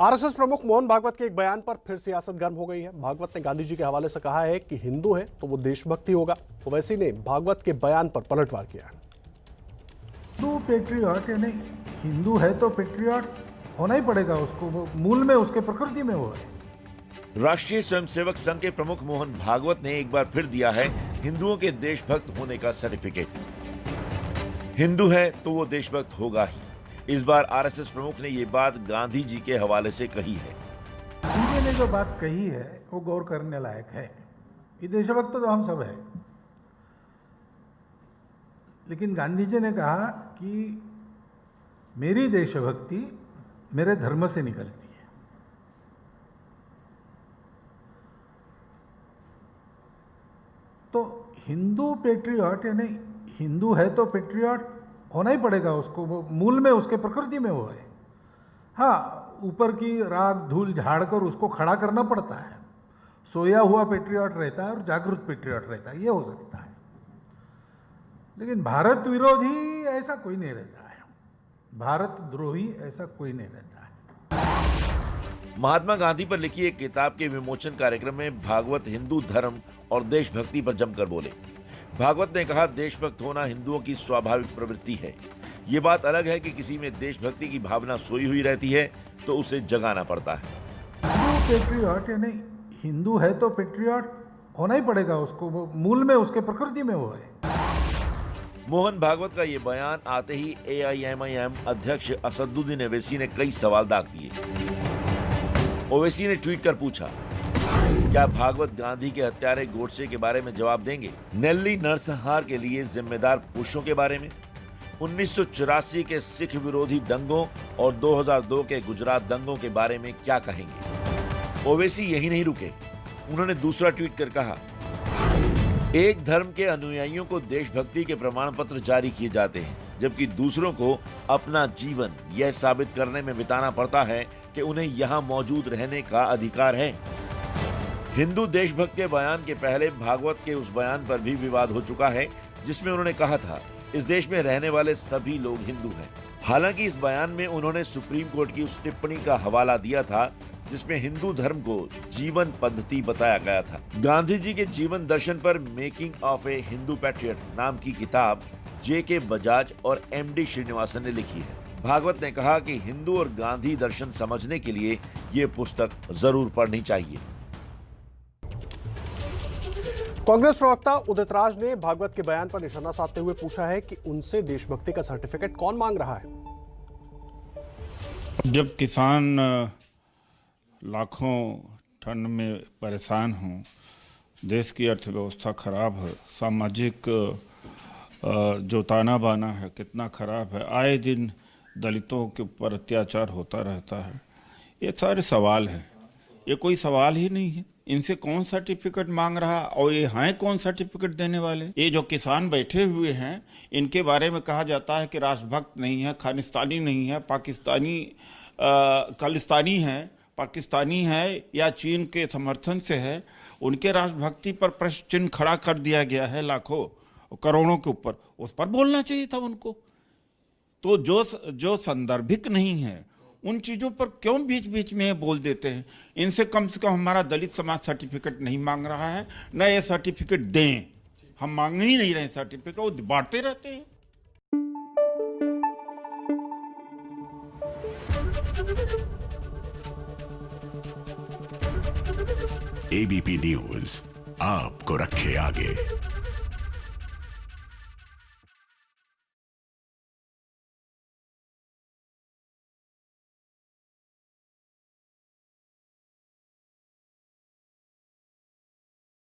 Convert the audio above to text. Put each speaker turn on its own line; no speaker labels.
RSS प्रमुख मोहन भागवत के एक बयान पर फिर सियासत गर्म हो गई है। भागवत ने गांधी जी के हवाले से कहा है कि हिंदू है तो वो देशभक्ति होगा। ओवैसी ने भागवत के बयान पर पलटवार किया।
हिंदू पेट्रियट यानी हिंदू है तो पेट्रियट होना ही पड़ेगा, उसको वो मूल में उसके प्रकृति में वो है।
राष्ट्रीय स्वयंसेवक संघ के प्रमुख मोहन भागवत ने एक बार फिर दिया है हिंदुओं के देशभक्त होने का सर्टिफिकेट। हिंदू है तो वो देशभक्त होगा ही। इस बार आरएसएस प्रमुख ने ये बात गांधी जी के हवाले से कही है।
गांधी जी ने जो बात कही है वो गौर करने लायक है। ये देशभक्त तो हम सब है, लेकिन गांधी जी ने कहा कि मेरी देशभक्ति मेरे धर्म से निकलती है। तो हिंदू पेट्रियट यानी हिंदू है तो पेट्रियट होना ही पड़ेगा, उसको वो मूल में उसके प्रकृति में वो है। हाँ, ऊपर की राख धूल झाड़कर उसको खड़ा करना पड़ता है। सोया हुआ पेट्रियट रहता है और जागरूक पेट्रियट रहता है, ये हो सकता है। लेकिन भारत विरोधी ऐसा कोई नहीं रहता है, भारत द्रोही ऐसा कोई नहीं रहता है।
महात्मा गांधी पर लिखी एक किताब के विमोचन कार्यक्रम में भागवत हिंदू धर्म और देशभक्ति पर जमकर बोले। भागवत ने कहा, देशभक्त होना हिंदुओं की स्वाभाविक प्रवृत्ति है। ये बात अलग है कि किसी में देशभक्ति की भावना सोई हुई रहती है तो उसे जगाना पड़ता है।
हिंदू पेट्रियट यानी हिंदू है तो पेट्रियट होना ही पड़ेगा, उसको वो मूल में उसके प्रकृति में वो है।
मोहन भागवत का ये बयान आते ही एआईएमआईएम अध्यक्ष असदुद्दीन ओवैसी ने कई सवाल दाग दिए। ओवैसी ने ट्वीट कर पूछा, क्या भागवत गांधी के हत्यारे गोडसे के बारे में जवाब देंगे? नेल्ली नरसंहार के लिए जिम्मेदार पुरुषों के बारे में, 1984 के सिख विरोधी दंगों और 2002 के गुजरात दंगों के बारे में क्या कहेंगे? ओवैसी यही नहीं रुके, उन्होंने दूसरा ट्वीट कर कहा, एक धर्म के अनुयायियों को देशभक्ति के प्रमाण पत्र जारी किए जाते हैं, जबकि दूसरों को अपना जीवन यह साबित करने में बिताना पड़ता है कि उन्हें यहाँ मौजूद रहने का अधिकार है। हिंदू देशभक्त के बयान के पहले भागवत के उस बयान पर भी विवाद हो चुका है, जिसमें उन्होंने कहा था, इस देश में रहने वाले सभी लोग हिंदू हैं। हालांकि इस बयान में उन्होंने सुप्रीम कोर्ट की उस टिप्पणी का हवाला दिया था जिसमें हिंदू धर्म को जीवन पद्धति बताया गया था। गांधी जी के जीवन दर्शन पर making of A Hindu patriot नाम की किताब जेके बजाज और एमडी श्रीनिवासन ने लिखी है। भागवत ने कहा कि हिंदू और गांधी दर्शन समझने के लिए ये पुस्तक जरूर पढ़नी चाहिए।
कांग्रेस प्रवक्ता उदित राज ने भागवत के बयान पर निशाना साधते हुए पूछा है कि उनसे देशभक्ति का सर्टिफिकेट कौन मांग रहा है।
जब किसान लाखों टन में परेशान हों, देश की अर्थव्यवस्था खराब है, सामाजिक जो ताना बाना है कितना खराब है, आए दिन दलितों के ऊपर अत्याचार होता रहता है, ये सारे सवाल हैं। ये कोई सवाल ही नहीं है। इनसे कौन सर्टिफिकेट मांग रहा और ये हैं कौन सर्टिफिकेट देने वाले? ये जो किसान बैठे हुए हैं इनके बारे में कहा जाता है कि राष्ट्रभक्त नहीं है, खालिस्तानी नहीं है, पाकिस्तानी खालिस्तानी है, पाकिस्तानी है या चीन के समर्थन से है। उनके राष्ट्रभक्ति पर प्रश्न चिन्ह खड़ा कर दिया गया है लाखों करोड़ों के ऊपर, उस पर बोलना चाहिए था उनको। तो जो संदर्भिक नहीं है उन चीजों पर क्यों बीच बीच में बोल देते हैं? इनसे कम से कम हमारा दलित समाज सर्टिफिकेट नहीं मांग रहा है, न ये सर्टिफिकेट दें। हम मांग ही नहीं रहे सर्टिफिकेट, वो बांटते रहते हैं।
एबीपी न्यूज आपको रखे आगे।